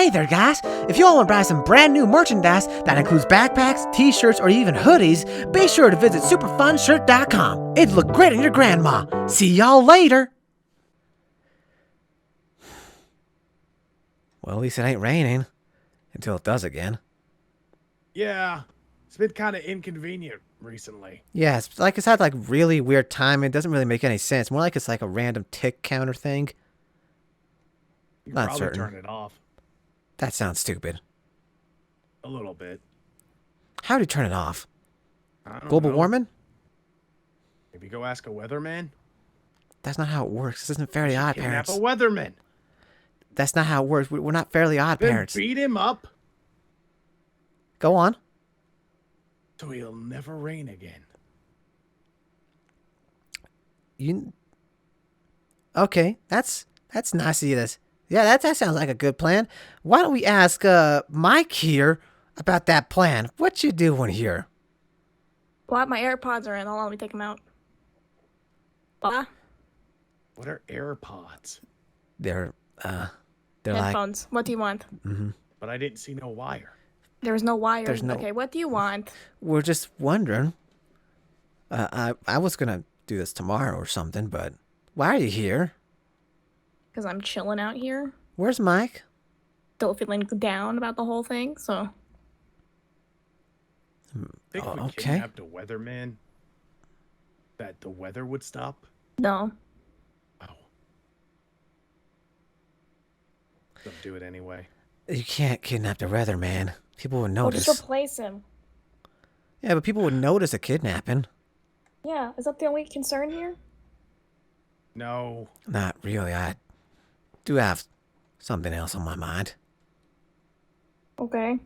Hey there guys, if you all want to buy some brand new merchandise that includes backpacks, t-shirts, or even hoodies, be sure to visit superfunshirt.com. It'd look great on your grandma. See y'all later. Well, at least it ain't raining. Until it does again. Yeah, it's been kind of inconvenient recently. Yeah, it's had like really weird timing. It doesn't really make any sense. More like it's like a random tick counter thing. You Not probably certain. turn it off. That sounds stupid. A little bit. How do you turn it off? I don't Global know. warming? Maybe go ask a weatherman. That's not how it works. This isn't Fairly Odd Kidnap Parents. a weatherman. That's not how it works. We're not Fairly Odd Then Parents. beat him up Go on. so he'll never rain again. Okay, that's nice of you. Yeah, that sounds like a good plan. Why don't we ask Mike here about that plan? What you doing here? What? My AirPods are in. Hold on, let me take them out. Blah. What are AirPods? They're Headphones. What do you want? But I didn't see no wire. There's no wire. There's no- Okay, what do you want? We're just wondering. I was gonna do this tomorrow or something, but why are you here? Because I'm chilling out here. Where's Mike? Still feeling down about the whole thing, so. Think if we okay. kidnapped a weatherman, that the weather would stop? No. Oh. They'll do it anyway. You can't kidnap the weatherman. People would We'll notice. just replace him. Yeah, but people would notice a kidnapping. Yeah, is that the only concern here? No. Not really. I do have something else on my mind. Okay.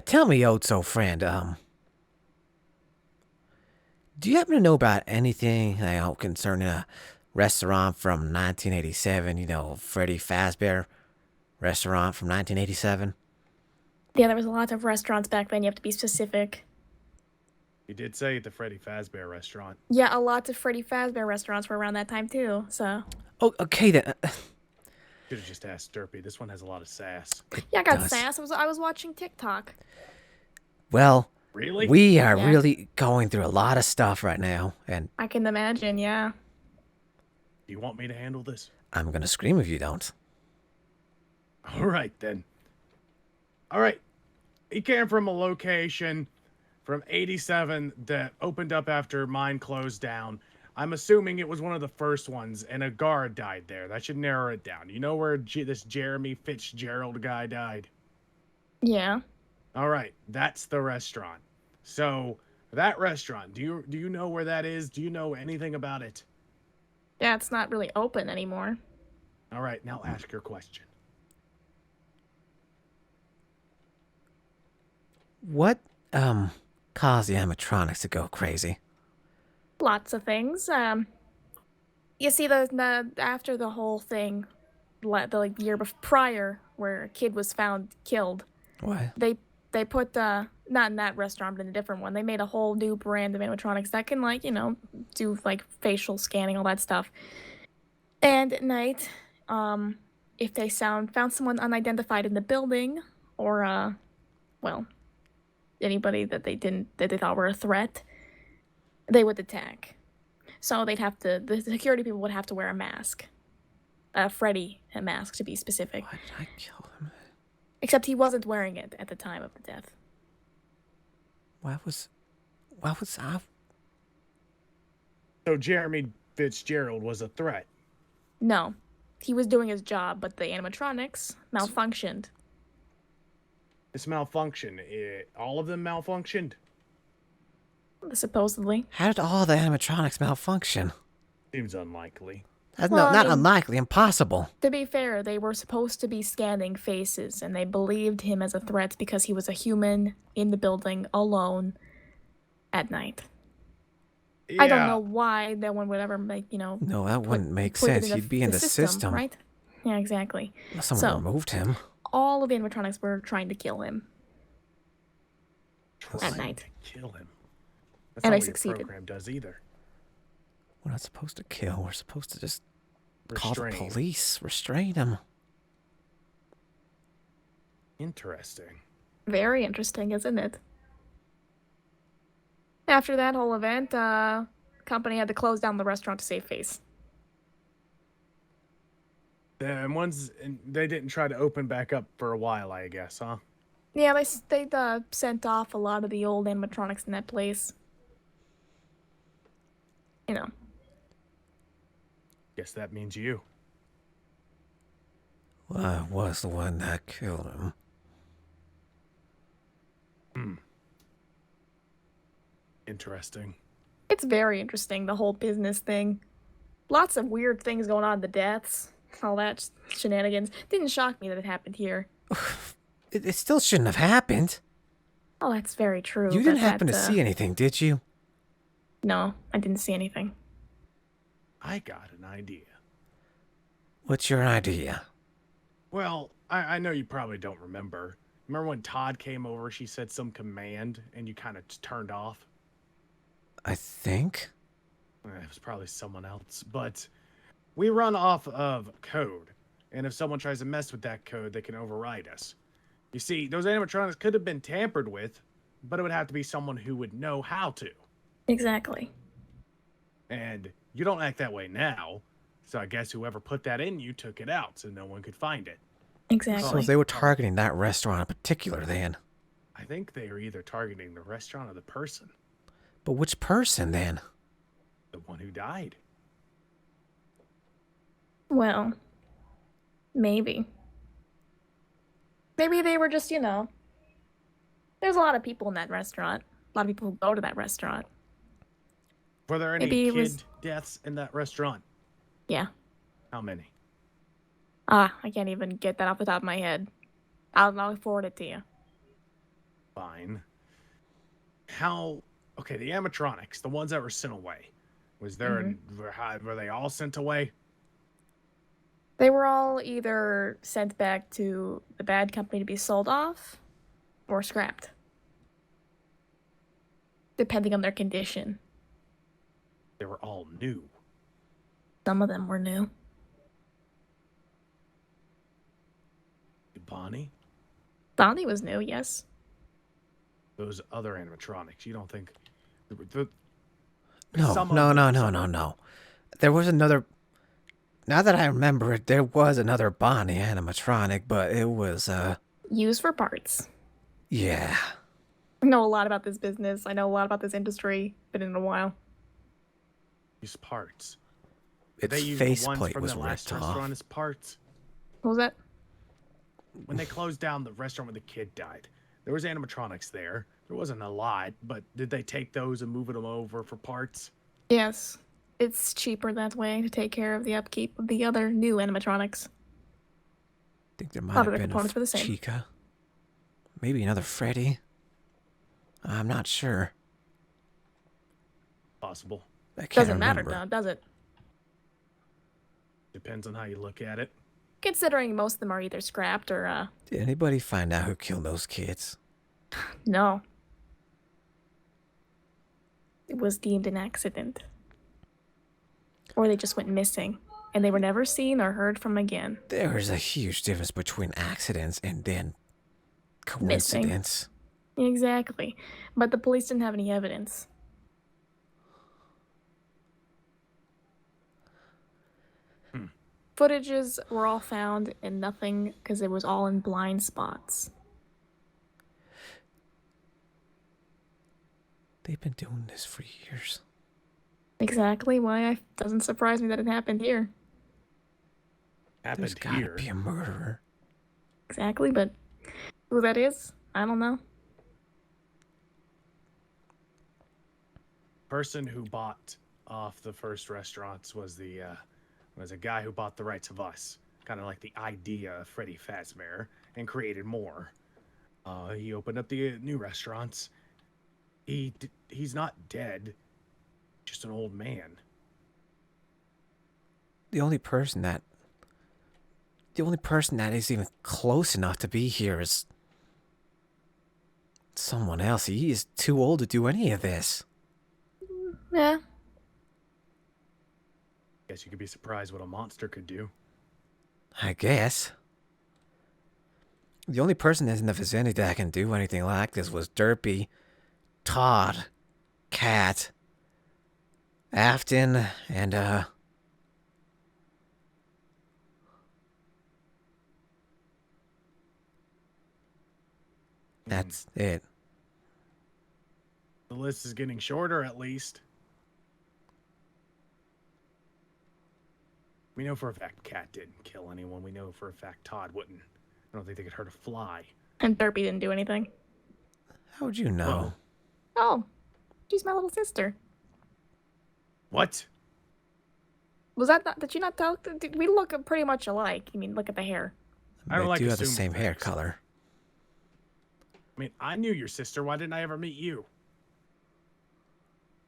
Tell me, Otso friend, do you happen to know about anything concerning a restaurant from 1987? You know, Freddy Fazbear restaurant from 1987? Yeah, there was a lot of restaurants back then. You have to be specific. You did say the Freddy Fazbear restaurant. Yeah, a lot of Freddy Fazbear restaurants were around that time too, so. Oh, okay then. Should have just asked Derpy. This one has a lot of sass. Yeah, I got does. sass. I was watching TikTok. Well, Really? we are Yeah. really going through a lot of stuff right now, and I can imagine, yeah. Do you want me to handle this? I'm gonna scream if you don't. All right, then. All right. He came from a location from 87 that opened up after mine closed down. I'm assuming it was one of the first ones, and a guard died there. That should narrow it down. You know where this Jeremy Fitzgerald guy died? Yeah. All right, that's the restaurant. So, that restaurant, do you know where that is? Do you know anything about it? Yeah, it's not really open anymore. All right, now ask your question. What caused the animatronics to go crazy? Lots of things. You see, the after the whole thing, the year prior, where a kid was found killed, What? they put not in that restaurant, but in a different one. They made a whole new brand of animatronics that can do like facial scanning, all that stuff. And at night, if they found someone unidentified in the building, or well, anybody that they thought were a threat, they would attack. So the security people would have to wear a mask. Freddy a mask, to be specific. Why did I kill him? Except he wasn't wearing it at the time of the death. Why was I? So, Jeremy Fitzgerald was a threat. No. He was doing his job, but the animatronics malfunctioned. This malfunction, all of them malfunctioned? Supposedly. How did all the animatronics malfunction? Seems unlikely. That's Well, I not mean- unlikely, impossible. To be fair, they were supposed to be scanning faces, and they believed him as a threat because he was a human in the building alone at night. Yeah. I don't know why no one would ever make, No, that wouldn't make put it sense. He'd be in the system. right? Yeah, exactly. Unless someone So- removed him. All of the animatronics were trying to kill him. Trying night. to kill him. That's And not I what succeeded. your program does either. We're not supposed to kill. We're supposed to just call the Restrain. police, restrain him. Interesting. Very interesting, isn't it? After that whole event, company had to close down the restaurant to save face. And they didn't try to open back up for a while, I guess, huh? Yeah, they sent off a lot of the old animatronics in that place. You know. Guess that means you. Well, I was the one that killed him. Interesting. It's very interesting, the whole business thing. Lots of weird things going on, the deaths, all that shenanigans. Didn't shock me that it happened here. It still shouldn't have happened. Oh, that's very true. You didn't happen to see anything, did you? No, I didn't see anything. I got an idea. What's your idea? Well, I know you probably don't remember. Remember when Todd came over, she said some command, and you kind of turned off? I think. It was probably someone else, but we run off of code, and if someone tries to mess with that code, they can override us. You see, those animatronics could have been tampered with, but it would have to be someone who would know how to. Exactly. And you don't act that way now, so I guess whoever put that in you took it out so no one could find it. Exactly. So they were targeting that restaurant in particular then. I think they are either targeting the restaurant or the person. But which person then? The one who died. Well, maybe. Maybe they were just, there's a lot of people in that restaurant. A lot of people who go to that restaurant. Were there any Maybe it kid was- deaths in that restaurant? Yeah. How many? I can't even get that off the top of my head. I'll forward it to you. Fine. Okay, the animatronics, the ones that were sent away. Was there were they all sent away? They were all either sent back to the bad company to be sold off or scrapped. Depending on their condition. They were all new. Some of them were new. Bonnie? Bonnie was new, yes. Those other animatronics, you don't think... No. There was another... Now that I remember it, there was another Bonnie animatronic, but it was, Used for parts. yeah. I know a lot about this business. I know a lot about this industry. Been in it a while. These parts. Its They used the ones faceplate from was the last ripped restaurant off. as parts. What was that? When they closed down the restaurant where the kid died, there was animatronics there. There wasn't a lot, but did they take those and move them over for parts? Yes. It's cheaper that way to take care of the upkeep of the other new animatronics. I think there might lot have of the been components were a the same. Chica. Maybe another Freddy. I'm not sure. Possible. I can't Doesn't matter, remember. though, does it? Depends on how you look at it. Considering most of them are either scrapped or, Did anybody find out who killed those kids? no. It was deemed an accident. Or they just went missing, and they were never seen or heard from again. There is a huge difference between accidents and then Missing. coincidence. Exactly. But the police didn't have any evidence. Footages were all found and nothing because it was all in blind spots. They've been doing this for years. Exactly why it doesn't surprise me that it happened here. There's Happened gotta here. be a murderer. Exactly, but who that is, I don't know. Person who bought off the first restaurants was a guy who bought the rights of us, kind of like the idea of Freddy Fazbear, and created more. He opened up the new restaurants. He's not dead, just an old man. The only person that is even close enough to be here is someone else. He is too old to do any of this. Yeah. Guess you could be surprised what a monster could do. I guess. The only person that's in the vicinity that can do anything like this was Derpy, Todd, Cat, Afton, and that's it. The list is getting shorter, at least. We know for a fact Cat didn't kill anyone. We know for a fact Todd wouldn't. I don't think they could hurt a fly. And Derpy didn't do anything. How would you know? Oh, she's my little sister. What? Was that not? Did you not tell? We look pretty much alike. I mean, look at the hair. I don't like do have the assuming same hair things. color. I mean, I knew your sister. Why didn't I ever meet you?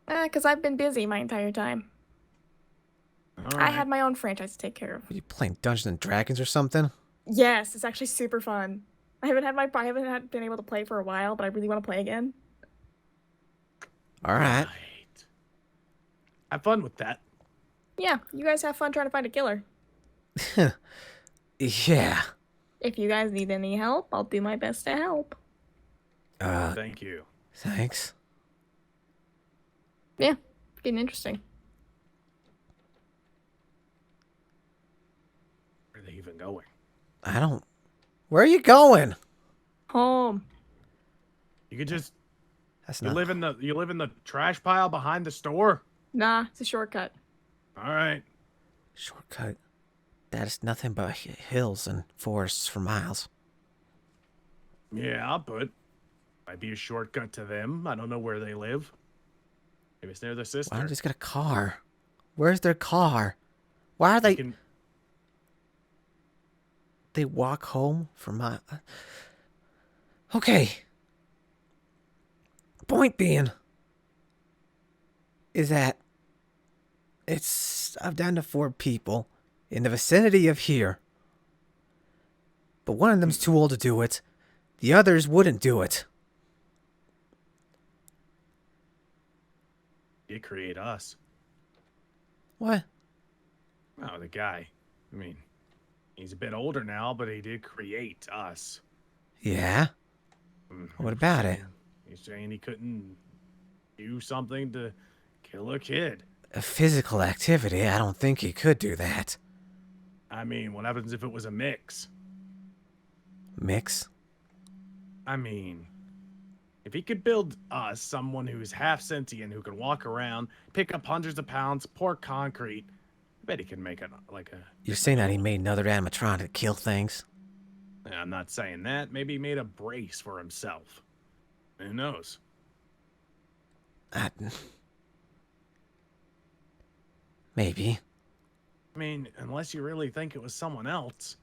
Because I've been busy my entire time. All I right. had my own franchise to take care of. Are you playing Dungeons and Dragons or something? Yes, it's actually super fun. I haven't been able to play for a while, but I really want to play again. All right. Right. Have fun with that. Yeah, you guys have fun trying to find a killer. Yeah. If you guys need any help, I'll do my best to help. Thank you. Thanks. Yeah, getting interesting. Where are they even going? I don't. Where are you going? Home. You could just That's you not. live in the trash pile behind the store. Nah, it's a shortcut. All right. Shortcut. That is nothing but hills and forests for miles. Yeah, but might be a shortcut to them. I don't know where they live. Maybe it's near their sister. Why don't you just get a car? Where's their car? Why are they? They walk home from my. Okay. Point being is that I'm down to 4 people in the vicinity of here. But one of them's too old to do it. The others wouldn't do it. You create us. What? Oh, the guy. I mean, he's a bit older now, but he did create us. Yeah? What about it? He's saying he couldn't do something to kill a kid. A physical activity? I don't think he could do that. I mean, what happens if it was a mix? Mix? I mean, if he could build us someone who's half sentient, who can walk around, pick up hundreds of pounds, pour concrete, I bet he can make it like a... You're saying that he made another animatronic to kill things? I'm not saying that. Maybe he made a brace for himself. Who knows? Maybe. I mean, unless you really think it was someone else.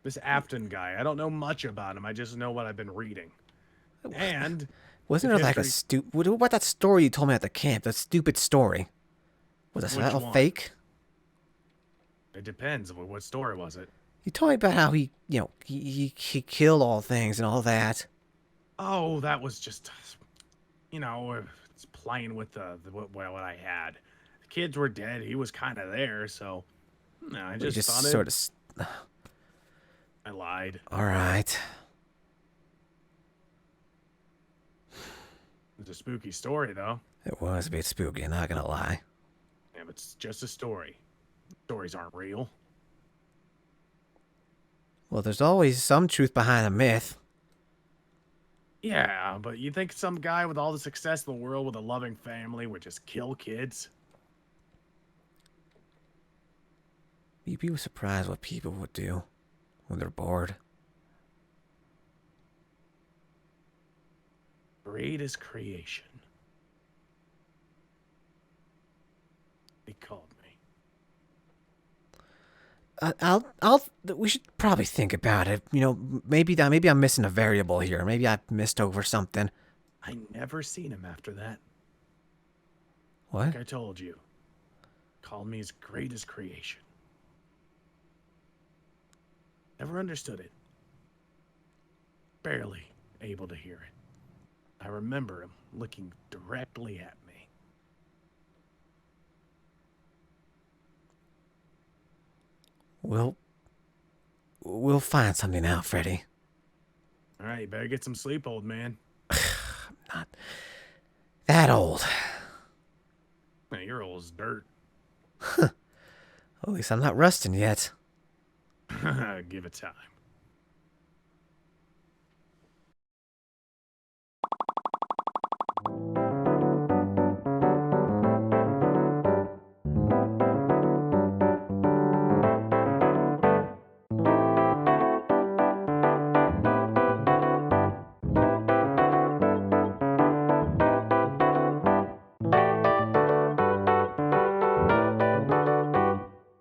This Afton guy, I don't know much about him. I just know what I've been reading. And Wasn't there like a what about that story you told me at the camp? That stupid story. Was that a fake? It depends. What story was it? You told me about how he killed all things and all that. Oh, that was just, it's playing with what I had. The kids were dead. He was kind of there, so I just thought it. Sort of. I lied. All right. It's a spooky story, though. It was a bit spooky, not gonna lie. Yeah, but it's just a story. Stories aren't real. Well, there's always some truth behind a myth. Yeah, but you think some guy with all the success in the world with a loving family would just kill kids? You'd be surprised what people would do when they're bored. Greatest creation. He called me. We should probably think about it. Maybe I'm missing a variable here. Maybe I missed over something. I never seen him after that. What? Like I told you. Called me his greatest creation. Never understood it. Barely able to hear it. I remember him looking directly at me. We'll find something out, Freddy. All right, you better get some sleep, old man. Not that old. Man, you're old as dirt. At least I'm not rusting yet. Give it time.